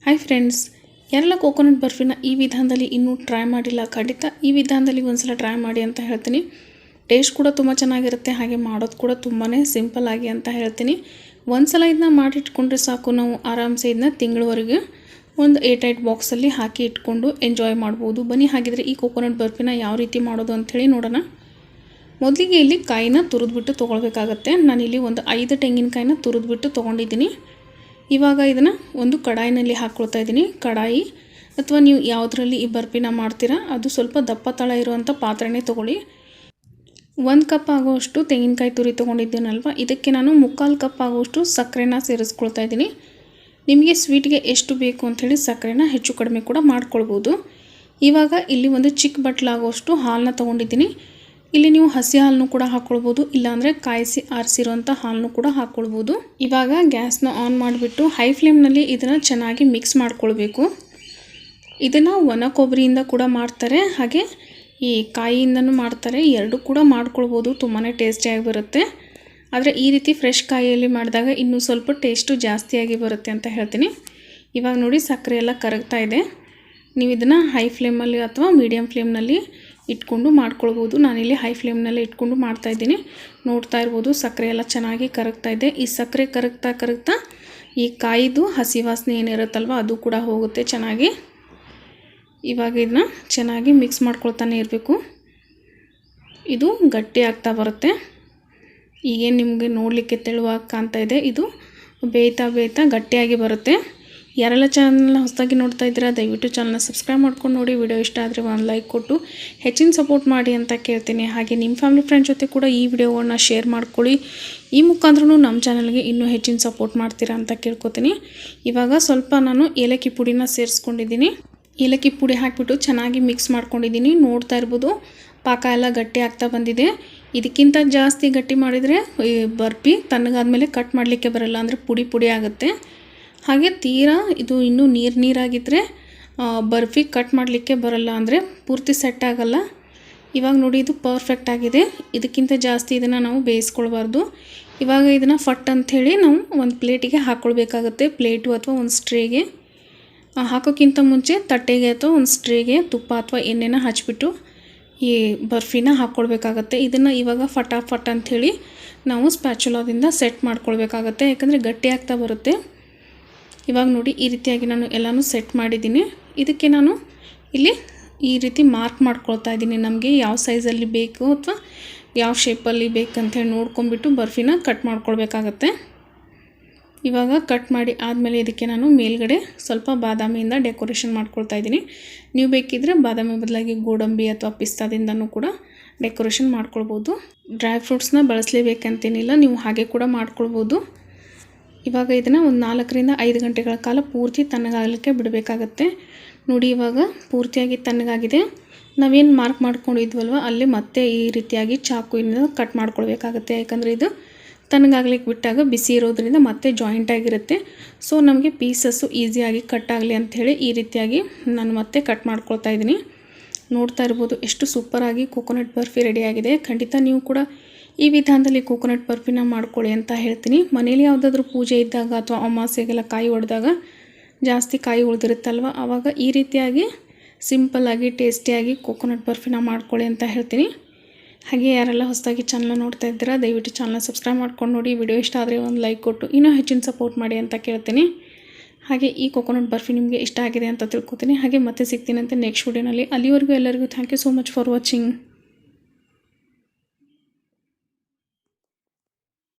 Hi friends, ಯಾರೆಲ್ಲ coconut ಬರ್ಫಿನ ಈ ವಿಧಾನದಲ್ಲಿ ಇನ್ನೂ ಟ್ರೈ ಮಾಡಿಲ್ಲ, ಖಂಡಿತ ಈ ವಿಧಾನದಲ್ಲಿ ಒಂದ್ಸಲ ಟ್ರೈ ಮಾಡಿ ಅಂತ ಹೇಳ್ತೀನಿ. ಟೇಸ್ಟ್ ಕೂಡ ತುಂಬ ಚೆನ್ನಾಗಿರುತ್ತೆ, ಹಾಗೆ ಮಾಡೋದು ಕೂಡ ತುಂಬಾ ಸಿಂಪಲ್ ಆಗಿ ಅಂತ ಹೇಳ್ತೀನಿ. ಒಂದ್ಸಲ ಇದನ್ನ ಮಾಡಿಟ್ಕೊಂಡ್ರೆ ಸಾಕು, ನಾವು ಆರಾಮ್ಸೆ ಇದನ್ನ ತಿಂಗಳವರೆಗೆ ಒಂದು ಏರ್ಟೈಟ್ ಬಾಕ್ಸಲ್ಲಿ ಹಾಕಿ ಇಟ್ಕೊಂಡು ಎಂಜಾಯ್ ಮಾಡ್ಬೋದು. ಬನ್ನಿ ಹಾಗಿದ್ರೆ ಈ ಕೋಕೋನಟ್ ಬರ್ಫಿನ ಯಾವ ರೀತಿ ಮಾಡೋದು ಅಂಥೇಳಿ ನೋಡೋಣ. ಮೊದಲಿಗೆ ಇಲ್ಲಿ ಕಾಯಿನ ತುರಿದ್ಬಿಟ್ಟು ತೊಗೊಳ್ಬೇಕಾಗತ್ತೆ. ನಾನಿಲ್ಲಿ ಒಂದು 5 ತೆಂಗಿನಕಾಯಿನ ತುರಿದ್ಬಿಟ್ಟು ತೊಗೊಂಡಿದ್ದೀನಿ. ಇವಾಗ ಇದನ್ನು ಒಂದು ಕಡಾಯಿನಲ್ಲಿ ಹಾಕ್ಕೊಳ್ತಾ ಇದ್ದೀನಿ. ಕಡಾಯಿ ಅಥವಾ ನೀವು ಯಾವುದರಲ್ಲಿ ಈ ಬರ್ಫಿನ ಮಾಡ್ತೀರಾ ಅದು ಸ್ವಲ್ಪ ದಪ್ಪ ತಳ ಇರುವಂಥ ಪಾತ್ರೆನೇ ತೊಗೊಳ್ಳಿ. 1 ಕಪ್ ಆಗುವಷ್ಟು ತೆಂಗಿನಕಾಯಿ ತುರಿ ತೊಗೊಂಡಿದ್ದೀನಲ್ವ, ಇದಕ್ಕೆ ನಾನು 3/4 ಕಪ್ ಆಗುವಷ್ಟು ಸಕ್ಕರೆನ ಸೇರಿಸ್ಕೊಳ್ತಾ ಇದ್ದೀನಿ. ನಿಮಗೆ ಸ್ವೀಟ್ಗೆ ಎಷ್ಟು ಬೇಕು ಅಂಥೇಳಿ ಸಕ್ಕರೆನ ಹೆಚ್ಚು ಕಡಿಮೆ ಕೂಡ ಮಾಡ್ಕೊಳ್ಬೋದು. ಇವಾಗ ಇಲ್ಲಿ ಒಂದು ಚಿಕ್ಕ ಬಟ್ಲಾಗುವಷ್ಟು ಹಾಲನ್ನ ತೊಗೊಂಡಿದ್ದೀನಿ. ಇಲ್ಲಿ ನೀವು ಹಸಿ ಹಾಲನ್ನು ಕೂಡ ಹಾಕ್ಕೊಳ್ಬೋದು, ಇಲ್ಲಾಂದರೆ ಕಾಯಿಸಿ ಆರಿಸಿರೋಂಥ ಹಾಲನ್ನು ಕೂಡ ಹಾಕ್ಕೊಳ್ಬೋದು. ಇವಾಗ ಗ್ಯಾಸ್ನ ಆನ್ ಮಾಡಿಬಿಟ್ಟು ಹೈ ಫ್ಲೇಮ್ನಲ್ಲಿ ಇದನ್ನು ಚೆನ್ನಾಗಿ ಮಿಕ್ಸ್ ಮಾಡ್ಕೊಳ್ಬೇಕು. ಇದನ್ನು ಒಣ ಕೊಬ್ಬರಿಯಿಂದ ಕೂಡ ಮಾಡ್ತಾರೆ, ಹಾಗೆ ಈ ಕಾಯಿಯಿಂದನೂ ಮಾಡ್ತಾರೆ. ಎರಡೂ ಕೂಡ ಮಾಡ್ಕೊಳ್ಬೋದು, ತುಂಬಾ ಟೇಸ್ಟಿಯಾಗಿ ಬರುತ್ತೆ. ಆದರೆ ಈ ರೀತಿ ಫ್ರೆಶ್ ಕಾಯಿಯಲ್ಲಿ ಮಾಡಿದಾಗ ಇನ್ನೂ ಸ್ವಲ್ಪ ಟೇಸ್ಟು ಜಾಸ್ತಿಯಾಗಿ ಬರುತ್ತೆ ಅಂತ ಹೇಳ್ತೀನಿ. ಇವಾಗ ನೋಡಿ ಸಕ್ಕರೆ ಎಲ್ಲ ಕರಗ್ತಾ ಇದೆ. ನೀವು ಇದನ್ನು ಹೈ ಫ್ಲೇಮಲ್ಲಿ ಅಥವಾ ಮೀಡಿಯಮ್ ಫ್ಲೇಮ್ನಲ್ಲಿ ಇಟ್ಕೊಂಡು ಮಾಡ್ಕೊಳ್ಬೋದು. ನಾನಿಲ್ಲಿ ಹೈ ಫ್ಲೇಮ್ನಲ್ಲಿ ಇಟ್ಕೊಂಡು ಮಾಡ್ತಾಯಿದ್ದೀನಿ. ನೋಡ್ತಾ ಇರ್ಬೋದು ಸಕ್ಕರೆ ಎಲ್ಲ ಚೆನ್ನಾಗಿ ಕರಗ್ತಾ ಇದೆ. ಈ ಸಕ್ಕರೆ ಕರಗ್ತಾ ಈ ಕಾಯಿದು ಹಸಿ ವಾಸನೆ ಏನಿರುತ್ತಲ್ವ ಅದು ಕೂಡ ಹೋಗುತ್ತೆ ಚೆನ್ನಾಗಿ. ಇವಾಗ ಇದನ್ನ ಚೆನ್ನಾಗಿ ಮಿಕ್ಸ್ ಮಾಡ್ಕೊಳ್ತಾನೆ ಇರಬೇಕು. ಇದು ಗಟ್ಟಿ ಆಗ್ತಾ ಬರುತ್ತೆ. ಈಗೇನು ನಿಮಗೆ ನೋಡಲಿಕ್ಕೆ ತೆಳುವಾಗಿ ಕಾಣ್ತಾ ಇದೆ, ಇದು ಬೇಯ್ತಾ ಗಟ್ಟಿಯಾಗಿ ಬರುತ್ತೆ. ಯಾರೆಲ್ಲ ಚಾನಲ್ನ ಹೊಸದಾಗಿ ನೋಡ್ತಾ ಇದ್ದೀರಾ ದಯವಿಟ್ಟು ಚಾನಲ್ನ ಸಬ್ಸ್ಕ್ರೈಬ್ ಮಾಡ್ಕೊಂಡು ನೋಡಿ. ವಿಡಿಯೋ ಇಷ್ಟ ಆದರೆ ಒಂದು ಲೈಕ್ ಕೊಟ್ಟು ಹೆಚ್ಚಿನ ಸಪೋರ್ಟ್ ಮಾಡಿ ಅಂತ ಕೇಳ್ತೀನಿ. ಹಾಗೆ ನಿಮ್ಮ ಫ್ಯಾಮಿಲಿ ಫ್ರೆಂಡ್ಸ್ ಜೊತೆ ಕೂಡ ಈ ವಿಡಿಯೋವನ್ನು ಶೇರ್ ಮಾಡ್ಕೊಳ್ಳಿ. ಈ ಮುಖಾಂತರ ನಮ್ಮ ಚಾನಲ್ಗೆ ಇನ್ನೂ ಹೆಚ್ಚಿನ ಸಪೋರ್ಟ್ ಮಾಡ್ತೀರಾ ಅಂತ ಕೇಳ್ಕೊತೀನಿ. ಇವಾಗ ಸ್ವಲ್ಪ ನಾನು ಏಲಕ್ಕಿ ಪುಡಿನ ಸೇರಿಸ್ಕೊಂಡಿದ್ದೀನಿ. ಏಲಕ್ಕಿ ಪುಡಿ ಹಾಕಿಬಿಟ್ಟು ಚೆನ್ನಾಗಿ ಮಿಕ್ಸ್ ಮಾಡ್ಕೊಂಡಿದ್ದೀನಿ. ನೋಡ್ತಾ ಇರ್ಬೋದು ಪಾಕ ಎಲ್ಲ ಗಟ್ಟಿ ಆಗ್ತಾ ಬಂದಿದೆ. ಇದಕ್ಕಿಂತ ಜಾಸ್ತಿ ಗಟ್ಟಿ ಮಾಡಿದರೆ ಬರ್ಫಿ ತಣ್ಣಗಾದ್ಮೇಲೆ ಕಟ್ ಮಾಡಲಿಕ್ಕೆ ಬರಲ್ಲ, ಅಂದರೆ ಪುಡಿ ಆಗುತ್ತೆ. ಹಾಗೆ ತೀರಾ ಇದು ಇನ್ನೂ ನೀರಾಗಿದ್ದರೆ ಬರ್ಫಿ ಕಟ್ ಮಾಡಲಿಕ್ಕೆ ಬರಲ್ಲ, ಅಂದರೆ ಪೂರ್ತಿ ಸೆಟ್ ಆಗಲ್ಲ. ಇವಾಗ ನೋಡಿ ಇದು ಪರ್ಫೆಕ್ಟ್ ಆಗಿದೆ. ಇದಕ್ಕಿಂತ ಜಾಸ್ತಿ ಇದನ್ನು ನಾವು ಬೇಯಿಸ್ಕೊಳ್ಬಾರ್ದು. ಇವಾಗ ಇದನ್ನು ಫಟ್ ಅಂಥೇಳಿ ನಾವು ಒಂದು ಪ್ಲೇಟಿಗೆ ಹಾಕ್ಕೊಳ್ಬೇಕಾಗತ್ತೆ. ಪ್ಲೇಟು ಅಥವಾ ಒಂದು ಸ್ಟ್ರೇಗೆ ಹಾಕೋಕ್ಕಿಂತ ಮುಂಚೆ ತಟ್ಟೆಗೆ ಅಥವಾ ಒಂದು ಸ್ಟ್ರೇಗೆ ತುಪ್ಪ ಅಥವಾ ಎಣ್ಣೆನ ಹಚ್ಬಿಟ್ಟು ಈ ಬರ್ಫಿನ ಹಾಕ್ಕೊಳ್ಬೇಕಾಗತ್ತೆ. ಇದನ್ನು ಇವಾಗ ಫಟಾಫಟ್ ಅಂಥೇಳಿ ನಾವು ಸ್ಪ್ಯಾಚುಲಾದಿಂದ ಸೆಟ್ ಮಾಡ್ಕೊಳ್ಬೇಕಾಗತ್ತೆ, ಯಾಕಂದರೆ ಗಟ್ಟಿ ಆಗ್ತಾ ಬರುತ್ತೆ. ಇವಾಗ ನೋಡಿ ಈ ರೀತಿಯಾಗಿ ನಾನು ಎಲ್ಲನೂ ಸೆಟ್ ಮಾಡಿದ್ದೀನಿ. ಇದಕ್ಕೆ ನಾನು ಇಲ್ಲಿ ಈ ರೀತಿ ಮಾರ್ಕ್ ಮಾಡ್ಕೊಳ್ತಾ ಇದ್ದೀನಿ. ನಮಗೆ ಯಾವ ಸೈಜಲ್ಲಿ ಬೇಕು ಅಥವಾ ಯಾವ ಶೇಪಲ್ಲಿ ಬೇಕಂತೇಳಿ ನೋಡ್ಕೊಂಬಿಟ್ಟು ಬರ್ಫಿನ ಕಟ್ ಮಾಡ್ಕೊಳ್ಬೇಕಾಗತ್ತೆ. ಇವಾಗ ಕಟ್ ಮಾಡಿ ಆದಮೇಲೆ ಇದಕ್ಕೆ ನಾನು ಮೇಲ್ಗಡೆ ಸ್ವಲ್ಪ ಬಾದಾಮಿಯಿಂದ ಡೆಕೋರೇಷನ್ ಮಾಡ್ಕೊಳ್ತಾ ಇದ್ದೀನಿ. ನೀವು ಬೇಕಿದ್ದರೆ ಬಾದಾಮಿ ಬದಲಾಗಿ ಗೋಡಂಬಿ ಅಥವಾ ಪಿಸ್ತಾದಿಂದನೂ ಕೂಡ ಡೆಕೋರೇಷನ್ ಮಾಡ್ಕೊಳ್ಬೋದು. ಡ್ರೈ ಫ್ರೂಟ್ಸ್ನ ಬಳಸಲೇಬೇಕಂತೇನಿಲ್ಲ, ನೀವು ಹಾಗೆ ಕೂಡ ಮಾಡ್ಕೊಳ್ಬೋದು. ಇವಾಗ ಇದನ್ನು ಒಂದು 4 ರಿಂದ 5 ಗಂಟೆಗಳ ಕಾಲ ಪೂರ್ತಿ ತಣ್ಣಗಾಗಲಿಕ್ಕೆ ಬಿಡಬೇಕಾಗತ್ತೆ. ನೋಡಿ ಇವಾಗ ಪೂರ್ತಿಯಾಗಿ ತಣ್ಣಗಾಗಿದೆ. ನಾವೇನು ಮಾರ್ಕ್ ಮಾಡ್ಕೊಂಡಿದ್ವಲ್ವ ಅಲ್ಲಿ ಮತ್ತೆ ಈ ರೀತಿಯಾಗಿ ಚಾಕುವಿಂದ ಕಟ್ ಮಾಡ್ಕೊಳ್ಬೇಕಾಗತ್ತೆ, ಯಾಕಂದರೆ ಇದು ತಣ್ಣಗಾಗ್ಲಿಕ್ಕೆ ಬಿಟ್ಟಾಗ ಬಿಸಿ ಇರೋದ್ರಿಂದ ಮತ್ತೆ ಜಾಯಿಂಟ್ ಆಗಿರುತ್ತೆ. ಸೊ ನಮಗೆ ಪೀಸಸ್ಸು ಈಸಿಯಾಗಿ ಕಟ್ ಆಗಲಿ ಅಂಥೇಳಿ ಈ ರೀತಿಯಾಗಿ ನಾನು ಮತ್ತೆ ಕಟ್ ಮಾಡ್ಕೊಳ್ತಾ ಇದ್ದೀನಿ. ನೋಡ್ತಾ ಇರ್ಬೋದು ಎಷ್ಟು ಸೂಪರಾಗಿ ಕೋಕೋನಟ್ ಬರ್ಫಿ ರೆಡಿಯಾಗಿದೆ. ಖಂಡಿತ ನೀವು ಕೂಡ ಈ ವಿಧಾನದಲ್ಲಿ ಕೋಕೋನಟ್ ಬರ್ಫಿನ ಮಾಡ್ಕೊಳ್ಳಿ ಅಂತ ಹೇಳ್ತೀನಿ. ಮನೇಲಿ ಯಾವುದಾದ್ರೂ ಪೂಜೆ ಇದ್ದಾಗ ಅಥವಾ ಅಮಾವಾಸ್ಯೆಗೆಲ್ಲ ಕಾಯಿ ಹೊಡೆದಾಗ ಜಾಸ್ತಿ ಕಾಯಿ ಉಳಿದಿರುತ್ತಲ್ವ, ಆವಾಗ ಈ ರೀತಿಯಾಗಿ ಸಿಂಪಲ್ಲಾಗಿ ಟೇಸ್ಟಿಯಾಗಿ ಕೋಕೋನಟ್ ಬರ್ಫಿನ ಮಾಡ್ಕೊಳ್ಳಿ ಅಂತ ಹೇಳ್ತೀನಿ. ಹಾಗೆ ಯಾರೆಲ್ಲ ಹೊಸದಾಗಿ ಚಾನಲ್ನ ನೋಡ್ತಾ ಇದ್ದೀರಾ ದಯವಿಟ್ಟು ಚಾನಲ್ನ ಸಬ್ಸ್ಕ್ರೈಬ್ ಮಾಡ್ಕೊಂಡು ನೋಡಿ. ವಿಡಿಯೋ ಇಷ್ಟ ಆದರೆ ಒಂದು ಲೈಕ್ ಕೊಟ್ಟು ಇನ್ನೂ ಹೆಚ್ಚಿನ ಸಪೋರ್ಟ್ ಮಾಡಿ ಅಂತ ಕೇಳ್ತೀನಿ. ಹಾಗೆ ಈ ಕೋಕೋನಟ್ ಬರ್ಫಿ ನಿಮಗೆ ಇಷ್ಟ ಆಗಿದೆ ಅಂತ ತಿಳ್ಕೊತೀನಿ. ಹಾಗೆ ಮತ್ತೆ ಸಿಗ್ತೀನಿ ಅಂತ ನೆಕ್ಸ್ಟ್ ವಿಡಿಯೋನಲ್ಲಿ. ಅಲ್ಲಿವರೆಗೂ ಎಲ್ಲರಿಗೂ thank you so much for watching.